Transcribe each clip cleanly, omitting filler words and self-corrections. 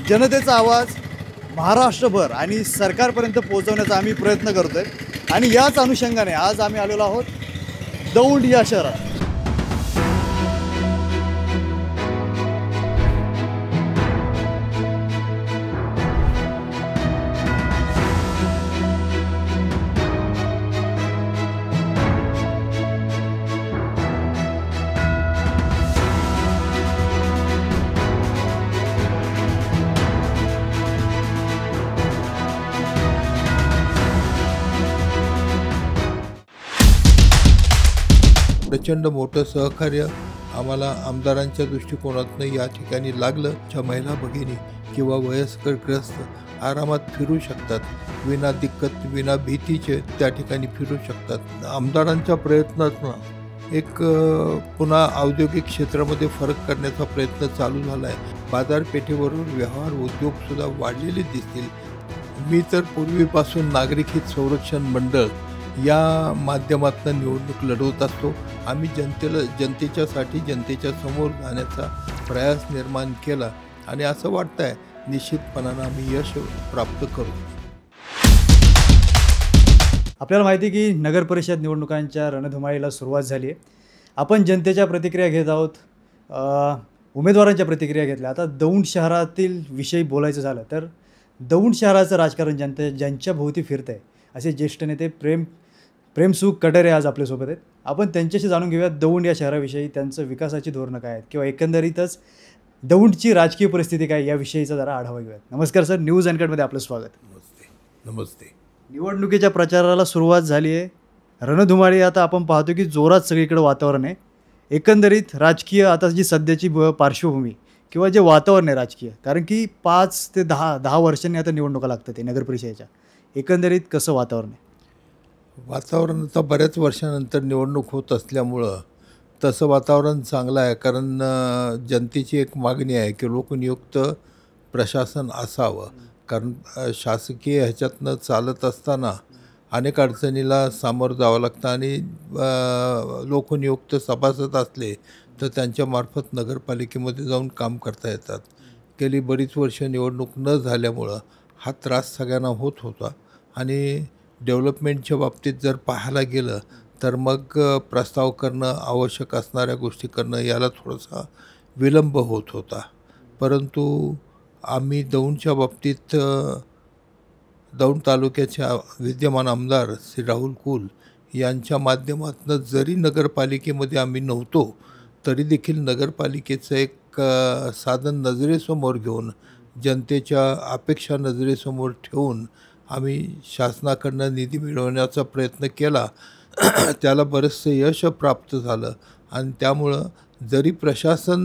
जनतेचा आवाज महाराष्ट्रभर आणि सरकारपर्यंत पोहोचवण्याचा आम्ही प्रयत्न करतोय आणि याच अनुषंगाने आज आम्ही आलेलो आहोत दौंड या शहरात। प्रचंड मोठं सहकार्य आम्हाला आमदारांच्या दृष्टिकोनातून या ठिकाणी लागलं। ज्या महिला भगिनी किंवा वयस्करग्रस्त आरामात फिरू शकतात, विना दिक्कत विना भीतीचे त्या ठिकाणी फिरू शकतात। आमदारांच्या प्रयत्नातून एक पुन्हा औद्योगिक क्षेत्रामध्ये फरक करण्याचा प्रयत्न चालू झाला आहे। बाजारपेठेवरून व्यवहार उद्योगसुद्धा वाढलेले दिसतील। मी तर पूर्वीपासून नागरिक हित संरक्षण मंडळ या माध्यमातून निवडणूक लढवत असतो। आम्ही जनतेच्यासाठी जनतेच्या समोर जाण्याचा प्रयास निर्माण केला आणि असं वाटतंय निश्चितपणानं आम्ही यश प्राप्त करू। आपल्याला माहिती आहे की नगर परिषद निवडणुकांच्या रणधुमाळीला सुरुवात झाली आहे। आपण जनतेच्या प्रतिक्रिया घेत आहोत, उमेदवारांच्या प्रतिक्रिया घेतल्या। आता दौंड शहरातील विषयी बोलायचं झालं तर दौंड शहराचं राजकारण ज्यांच्या भोवती फिरत आहे असे ज्येष्ठ नेते प्रेमसुख कटरे आज आपल्यासोबत आहेत। आपण त्यांच्याशी जाणून घेऊया दौंड या शहराविषयी, त्यांचं विकासाची धोरणं काय आहेत किंवा एकंदरीतच दौंडची राजकीय परिस्थिती काय याविषयीचा जरा आढावा घेऊयात। नमस्कार सर, न्यूज अँकरमध्ये आपलं स्वागत। नमस्ते। निवडणुकीच्या प्रचाराला सुरुवात झाली आहे, रणधुमाळी आता आपण पाहतो की जोरात सगळीकडे वातावरण आहे। एकंदरीत राजकीय आता जी सध्याची पार्श्वभूमी किंवा जे वातावरण आहे राजकीय, कारण की 5 ते 10 वर्षांनी आता निवडणुका लागतात ते नगर परिषदेच्या, एकंदरीत कसं वातावरण आहे? वातावरण आता बऱ्याच वर्षानंतर निवडणूक होत असल्यामुळं तसं वातावरण चांगलं आहे। कारण जनतेची एक मागणी आहे की लोकनियुक्त प्रशासन असावं। कारण शासकीय ह्याच्यातनं चालत असताना अनेक अडचणीला सामोरं जावं लागतं आणि लोकनियुक्त सभासद असले तर त्यांच्यामार्फत नगरपालिकेमध्ये जाऊन काम करता येतात। गेली बरीच वर्ष निवडणूक न झाल्यामुळं हा त्रास सगळ्यांना होत होता आणि डेव्हलपमेंटच्या बाबतीत जर पाहायला गेलं तर मग प्रस्ताव करणं, आवश्यक असणाऱ्या गोष्टी करणं याला थोडासा विलंब होत होता। परंतु आम्ही दौंडच्या बाबतीत दौंड तालुक्याच्या विद्यमान आमदार श्री राहुल कुल यांच्या माध्यमातून जरी नगरपालिकेमध्ये आम्ही नव्हतो तरी देखील नगरपालिकेचं एक साधन नजरेसमोर घेऊन, जनतेच्या अपेक्षा नजरेसमोर ठेवून आम्ही शासनाकडनं निधी मिळवण्याचा प्रयत्न केला। त्याला बरंचसं यश प्राप्त झालं आणि त्यामुळं जरी प्रशासन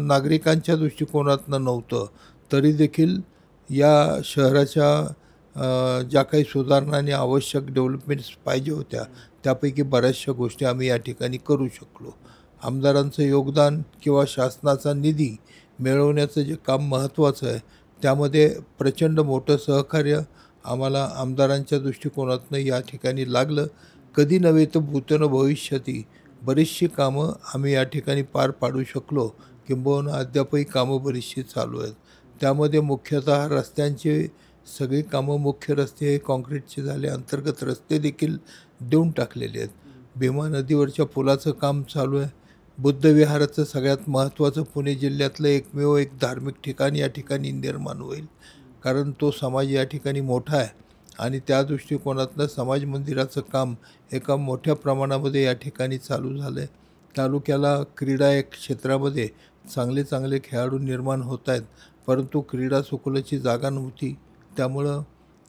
नागरिकांच्या दृष्टिकोनातून नव्हतं तरी देखील या शहराच्या ज्या काही सुधारणा आणि आवश्यक डेव्हलपमेंट्स पाहिजे होत्या त्यापैकी बऱ्याचशा गोष्टी आम्ही या ठिकाणी करू शकलो। आमदारांचं योगदान किंवा शासनाचा निधी मिळवण्याचं जे काम महत्त्वाचं आहे त्यामध्ये प्रचंड मोठं सहकार्य आम्हाला आमदारांच्या दृष्टिकोनातून या ठिकाणी लागलं। कधी नव्हे तर भूतन भविष्यती बरीचशी कामं आम्ही या ठिकाणी पार पाडू शकलो, किंबहुना अद्यापही कामं बरीचशी चालू आहेत। त्यामध्ये मुख्यतः रस्त्यांची सगळी कामं, मुख्य रस्ते काँक्रीटचे झाले, अंतर्गत रस्ते देखील देऊन टाकलेले आहेत। भीमा नदीवरच्या पुलाचं काम चालू आहे। बुद्धविहाराचं सगळ्यात महत्त्वाचं पुणे जिल्ह्यातलं एकमेव एक धार्मिक ठिकाण या ठिकाणी निर्माण होईल, कारण तो समाज या ठिकाणी मोठा आहे आणि त्या दृष्टिकोनातनं समाज मंदिराचं काम एका मोठ्या प्रमाणामध्ये या ठिकाणी चालू झालं आहे। तालुक्याला क्रीडा एक क्षेत्रामध्ये चांगले खेळाडू निर्माण होत आहेत, परंतु क्रीडा संकुलाची जागा नव्हती, त्यामुळं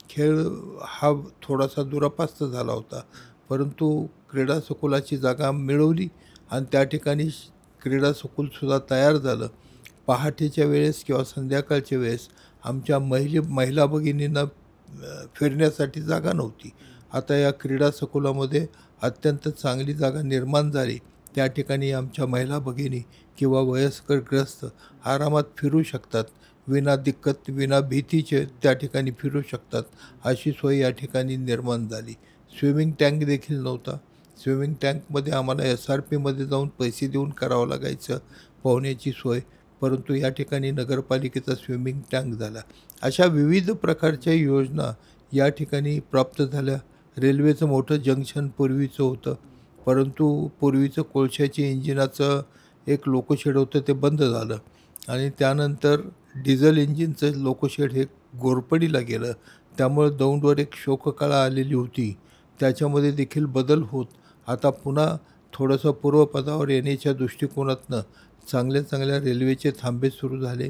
खेळ हा थोडासा दुरापास्त झाला होता। परंतु क्रीडा संकुलाची जागा मिळवली आणि त्या ठिकाणी क्रीडा संकुलसुद्धा तयार झालं। पहाटेच्या वेळेस किंवा संध्याकाळच्या वेळेस आमच्या महिला भगिनींना फिरण्यासाठी जागा नव्हती। आता या क्रीडा संकुलामध्ये अत्यंत चांगली जागा निर्माण झाली। त्या ठिकाणी आमच्या महिला भगिनी किंवा वयस्करग्रस्त आरामात फिरू शकतात, विना दिक्कत विना भीतीचे त्या ठिकाणी फिरू शकतात, अशी सोय या ठिकाणी निर्माण झाली। स्विमिंग टँक देखील नव्हता। स्विमिंग टँकमध्ये आम्हाला SRPमध्ये जाऊन पैसे देऊन करावं लागायचं पोहण्याची सोय। परंतु या ठिकाणी नगरपालिकेचा स्विमिंग टँक झाला. अशा विविध प्रकारच्या योजना या ठिकाणी प्राप्त झाल्या. रेल्वेचं मोठं जंक्शन पूर्वीचं होतं, परंतु पूर्वीचं कोळशाची इंजिनाचं एक लोकोशेड होतं, ते बंद झालं आणि त्यानंतर डिझेल इंजिनचं लोकोशेड हे घोरपडीला गेलं. त्यामुळे दौंडवर एक शोककळा आलेली होती. त्याच्यामध्ये देखील बदल होत आता पुन्हा थोडंसं पूर्वपदावर येण्याच्या दृष्टिकोनातनं चांगल्या चांगल्या रेल्वेचे थांबे सुरू झाले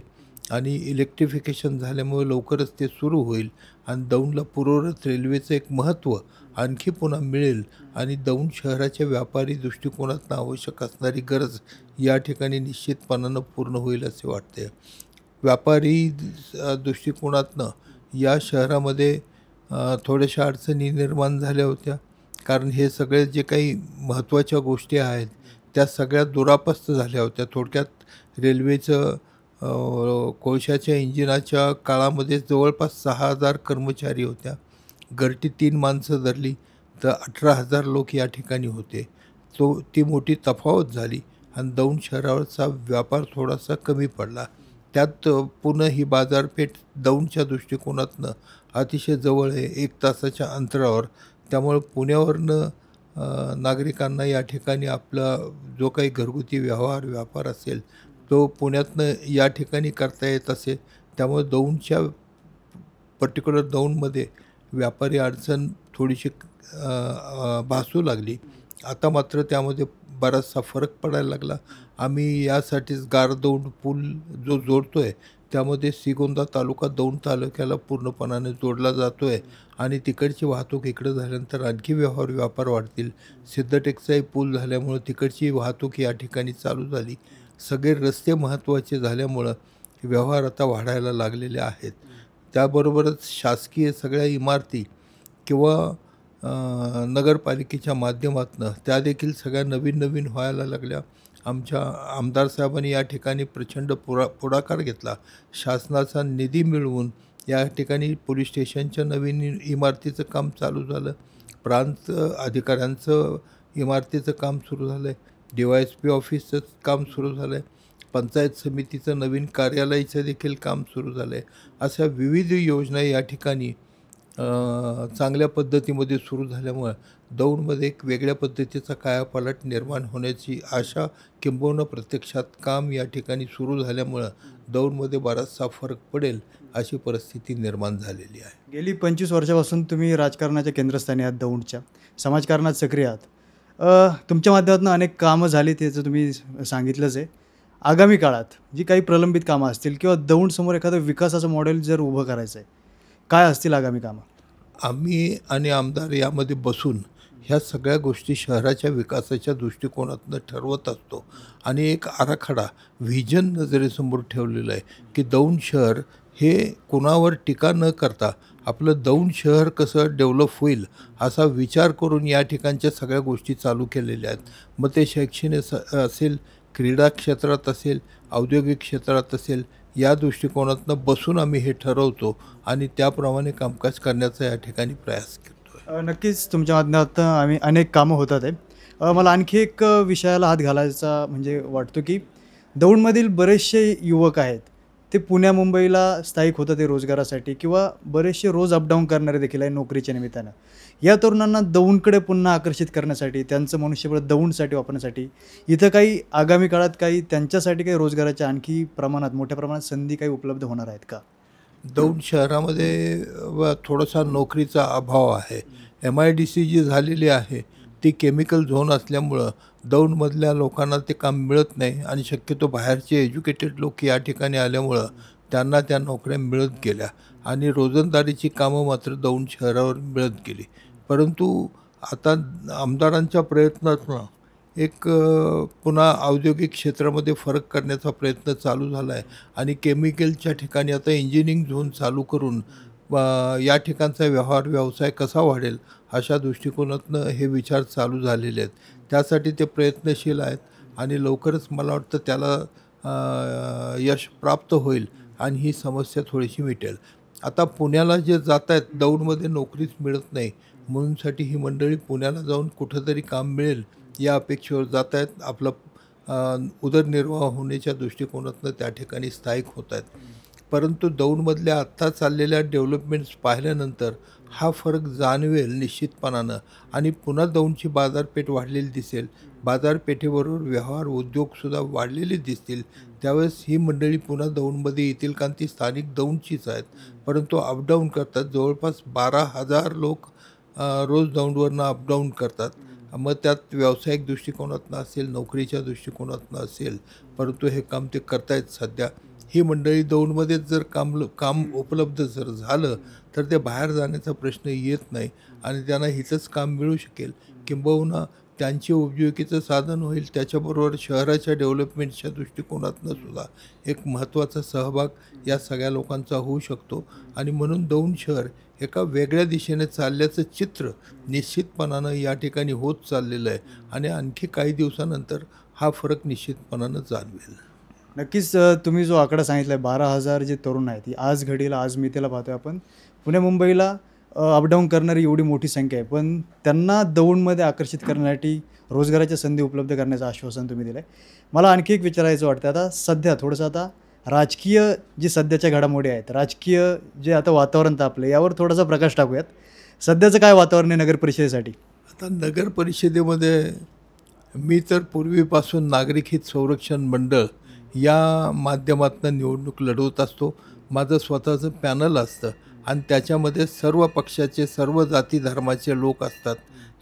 आणि इलेक्ट्रिफिकेशन झाल्यामुळे लवकरच ते सुरू होईल आणि दौंडला पूर्वरत रेल्वेचं एक महत्त्व आणखी पुन्हा मिळेल आणि दौंड शहराच्या व्यापारी दृष्टिकोनातनं आवश्यक असणारी गरज या ठिकाणी निश्चितपणानं पूर्ण होईल असे वाटते. व्यापारी दृष्टिकोनातनं या शहरामध्ये थोड्याशा अडचणी निर्माण झाल्या होत्या, कारण हे सगळे जे काही महत्त्वाच्या गोष्टी आहेत त्या सगळ्या दुरापस्त झाल्या होत्या. थोडक्यात रेल्वेचं कोळशाच्या इंजिनाच्या काळामध्ये जवळपास 6,000 कर्मचारी होत्या. घरटी 3 माणसं धरली तर 18,000 लोक या ठिकाणी होते. ती मोठी तफावत झाली आणि दौंड शहरावरचा व्यापार थोडासा कमी पडला. त्यात पुन्हा ही बाजारपेठ दौंडच्या दृष्टिकोनातनं अतिशय जवळ आहे, 1 तासाच्या अंतरावर. त्यामुळे पुण्यावरनं नागरिकांना या ठिकाणी आपला जो काही घरगुती व्यापार असेल तो पुण्यातनं या ठिकाणी करता येत असे. त्यामुळे दौंडच्या पर्टिक्युलर दौंडमध्ये व्यापारी अडचण थोडीशी भासू लागली. आता मात्र त्यामध्ये बराचसा फरक पडायला लागला. आम्ही यासाठीच गारदौंड पूल जो जोडतो आहे त्यामध्ये श्रीगोंदा तालुका दौंड तालुक्याला पूर्णपणाने जोडला जातो आहे आणि तिकडची वाहतूक इकडं झाल्यानंतर आणखी व्यापार वाढतील. सिद्धटेकचाही पूल झाल्यामुळं तिकडची वाहतूक या ठिकाणी चालू झाली. सगळे रस्ते महत्त्वाचे झाल्यामुळं व्यवहार आता वाढायला लागलेले आहेत. त्याबरोबरच शासकीय सगळ्या इमारती किंवा नगरपालिकेच्या माध्यमातून त्या देखील सगळ्या नवीन व्हायला लागल्या. आमच्या आमदार साहेबांनी या ठिकाणी प्रचंड पुढाकार घेतला. शासनाचा निधी मिळवून या ठिकाणी पोलीस स्टेशनच्या नवीन इमारतीचं काम चालू झालं. प्रांत अधिकाऱ्यांचं इमारतीचं काम सुरू झालं आहे. DYSP ऑफिसचं काम सुरू झालं आहे. पंचायत समितीचं नवीन कार्यालयाचं देखील काम सुरू झालं आहे. अशा विविध योजना या ठिकाणी चांगल्या पद्धतीमध्ये सुरू झाल्यामुळं दौंडमध्ये एक वेगळ्या पद्धतीचा कायापालट निर्माण होण्याची आशा किंबहुना प्रत्यक्षात काम या ठिकाणी सुरू झाल्यामुळं दौंडमध्ये बराचसा फरक पडेल अशी परिस्थिती निर्माण झालेली आहे. गेली 25 वर्षापासून तुम्ही राजकारणाच्या केंद्रस्थानी आहात, दौंडच्या समाजकारणात सक्रिय आहात. तुमच्या माध्यमातून अनेक कामं झाली त्याचं तुम्ही सांगितलंच आहे. आगामी काळात जी काही प्रलंबित कामं असतील किंवा दौंडसमोर एखादं विकासाचं मॉडेल जर उभं करायचं आहे, काय असतील आगामी कामं? आम्ही आणि आमदार यामध्ये बसून ह्या सगळ्या गोष्टी शहराच्या विकासाच्या दृष्टिकोनातून ठरवत असतो आणि एक आराखडा व्हिजन नजरेसमोर ठेवलेलं आहे की दौंड शहर हे कोणावर टीका न करता आपलं दौंड शहर कसं डेव्हलप होईल असा विचार करून या ठिकाणच्या सगळ्या गोष्टी चालू केलेल्या आहेत. मग ते शैक्षणिक असेल, क्रीडा क्षेत्रात असेल, औद्योगिक क्षेत्रात असेल, या दृष्टिकोनातून बसून आम्ही हे ठरवतो आणि त्याप्रमाणे कामकाज करण्याचा या ठिकाणी प्रयास करतो. नक्कीच तुमच्या माध्यमातून आम्ही अनेक कामं होतात आहे. मला आणखी एक विषयाला हात घालायचा म्हणजे वाटतो की दौंडमधील बरेचसे युवक आहेत, ते पुण्या मुंबईला स्थायिक होतात ते रोजगारासाठी किंवा बरेचसे रोज अपडाऊन करणारे देखील आहे नोकरीच्या निमित्तानं. या तरुणांना दौंडकडे पुन्हा आकर्षित करण्यासाठी, त्यांचं मनुष्यबळ दौंडसाठी वापरण्यासाठी इथं काही आगामी काळात काही त्यांच्यासाठी काही रोजगाराच्या आणखी प्रमाणात मोठ्या प्रमाणात संधी काही उपलब्ध होणार आहेत का? दौंड शहरामध्ये थोडासा नोकरीचा अभाव आहे. MIDC जी झालेली आहे ती केमिकल झोन असल्यामुळं दौंडमधल्या लोकांना ते काम मिळत नाही आणि शक्यतो बाहेरचे एज्युकेटेड लोक या ठिकाणी आल्यामुळं त्यांना त्या नोकऱ्या मिळत गेल्या आणि रोजंदारीची कामं मात्र दौंड शहरावर मिळत गेली. परंतु आता आमदारांच्या प्रयत्नातून एक पुन्हा औद्योगिक क्षेत्रामध्ये फरक करण्याचा प्रयत्न चालू झाला आहे आणि केमिकलच्या ठिकाणी आता इंजिनिअरिंग झोन चालू करून या ठिकाणचा व्यवसाय कसा वाढेल अशा दृष्टिकोनातून हे विचार चालू झालेले आहेत. त्यासाठी ते प्रयत्नशील आहेत आणि लवकरच मला वाटतं त्याला यश प्राप्त होईल आणि ही समस्या थोडीशी मिटेल. आता पुण्याला जे जात आहेत दौंडमध्ये नोकरीच मिळत नाही म्हणूनसाठी ही मंडळी पुण्याला जाऊन कुठंतरी काम मिळेल या अपेक्षेवर जात आहेत. आपलं उदरनिर्वाह होण्याच्या दृष्टिकोनातून त्या ठिकाणी स्थायिक होत आहेत. परंतु दौंडमधल्या आत्ता चाललेल्या डेव्हलपमेंट्स पाहिल्यानंतर हा फरक जाणवेल निश्चितपणानं आणि पुन्हा दौंडची बाजारपेठ वाढलेली दिसेल. बाजारपेठेबरोबर व्यवहार उद्योगसुद्धा वाढलेले दिसतील. त्यावेळेस ही मंडळी पुन्हा दौंडमध्ये येतील, कारण ती स्थानिक दौंडचीच आहेत, परंतु अपडाऊन करतात. जवळपास 12,000 लोक रोज दौंडवरनं अपडाऊन करतात. मग त्यात व्यावसायिक दृष्टिकोनातून असेल, नोकरीच्या दृष्टिकोनातून असेल, परंतु हे काम ते करतायत सध्या. ही मंडळी दौंडमध्येच जर काम उपलब्ध जर झालं तर ते बाहेर जाण्याचा प्रश्न येत नाही आणि त्यांना इथंच काम मिळू शकेल. किंबहुना त्यांची उपजीविकेचं साधन होईल. त्याच्याबरोबर शहराच्या डेव्हलपमेंटच्या दृष्टिकोनातून सुद्धा एक महत्त्वाचा सहभाग या सगळ्या लोकांचा होऊ शकतो आणि म्हणून दौंड शहर एका वेगळ्या दिशेने चालल्याचं चित्र निश्चितपणानं या ठिकाणी होत चाललेलं आहे आणि आणखी काही दिवसानंतर हा फरक निश्चितपणानं जाणवेल. नक्कीच तुम्ही जो आकडा सांगितला आहे 12,000 जे तरुण आहेत, आज घडीला आज मितीला पाहतोय आपण, पुणे मुंबईला अपडाऊन करणारी एवढी मोठी संख्या आहे, पण त्यांना दौंडमध्ये आकर्षित करण्यासाठी रोजगाराच्या संधी उपलब्ध करण्याचं आश्वासन तुम्ही दिलं आहे. मला आणखी एक विचारायचं वाटतं, आता सध्या थोडंसं आता राजकीय जी सध्याच्या घडामोडी आहेत, राजकीय जे आता वातावरण तापलं, यावर थोडासा प्रकाश टाकूयात. सध्याचं काय वातावरण आहे नगर परिषदेसाठी? आता नगर परिषदेमध्ये मी तर पूर्वीपासून नागरिक हित संरक्षण मंडळ या माध्यमातून निवडणूक लढवत असतो. माझं स्वतःचं पॅनल असतं आणि त्याच्यामध्ये सर्व पक्षाचे, सर्व जाती धर्माचे लोक असतात.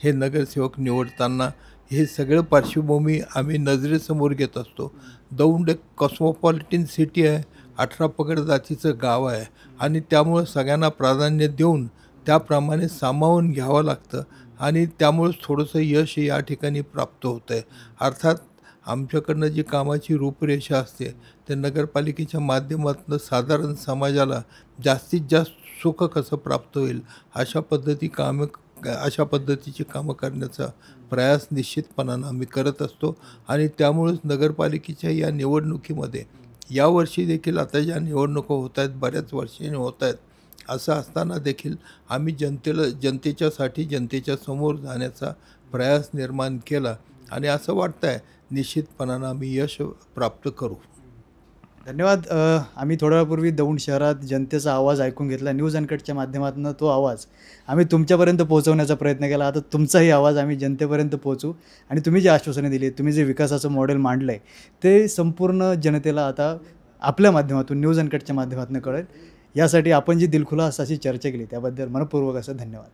हे नगरसेवक निवडताना हे सगळं पार्श्वभूमी आम्ही नजरेसमोर घेत असतो. दौंड एक कॉस्मोपॉलिटन सिटी आहे, 18 पगड जातीचं गाव आहे आणि त्यामुळं सगळ्यांना प्राधान्य देऊन त्याप्रमाणे सामावून घ्यावं लागतं आणि त्यामुळंच थोडंसं यश या ठिकाणी प्राप्त होतं आहे. अर्थात आमच्याकडनं जी कामाची रूपरेषा असते ते नगरपालिकेच्या माध्यमातून साधारण समाजाला जास्तीत जास्त सुख कसं प्राप्त होईल अशा पद्धतीची कामं करण्याचा प्रयास निश्चितपणानं आम्ही करत असतो आणि त्यामुळेच नगरपालिकेच्या या निवडणुकीमध्ये यावर्षी देखील आता ज्या निवडणुका होत आहेत, बऱ्याच वर्षांनी होत आहेत, असं असताना देखील आम्ही जनतेच्यासाठी जनतेच्या समोर जाण्याचा प्रयास निर्माण केला आणि असं वाटतं आहे निश्चितपणानं आम्ही यश प्राप्त करू. धन्यवाद. आम्ही थोड्या वेळापूर्वी दौंड शहरात जनतेचा आवाज ऐकून घेतला. न्यूज अनकटच्या माध्यमातून तो आवाज आम्ही तुमच्यापर्यंत पोहोचवण्याचा प्रयत्न केला. आता तुमचाही आवाज आम्ही जनतेपर्यंत पोहोचू आणि तुम्ही जी आश्वासने दिली, तुम्ही जे विकासाचं मॉडेल मांडलं आहे, ते संपूर्ण जनतेला आता आपल्या माध्यमातून, न्यूज अनकटच्या माध्यमातून कळेल. यासाठी आपण जी दिलखुलास अशी चर्चा केली त्याबद्दल मनपूर्वक असं धन्यवाद.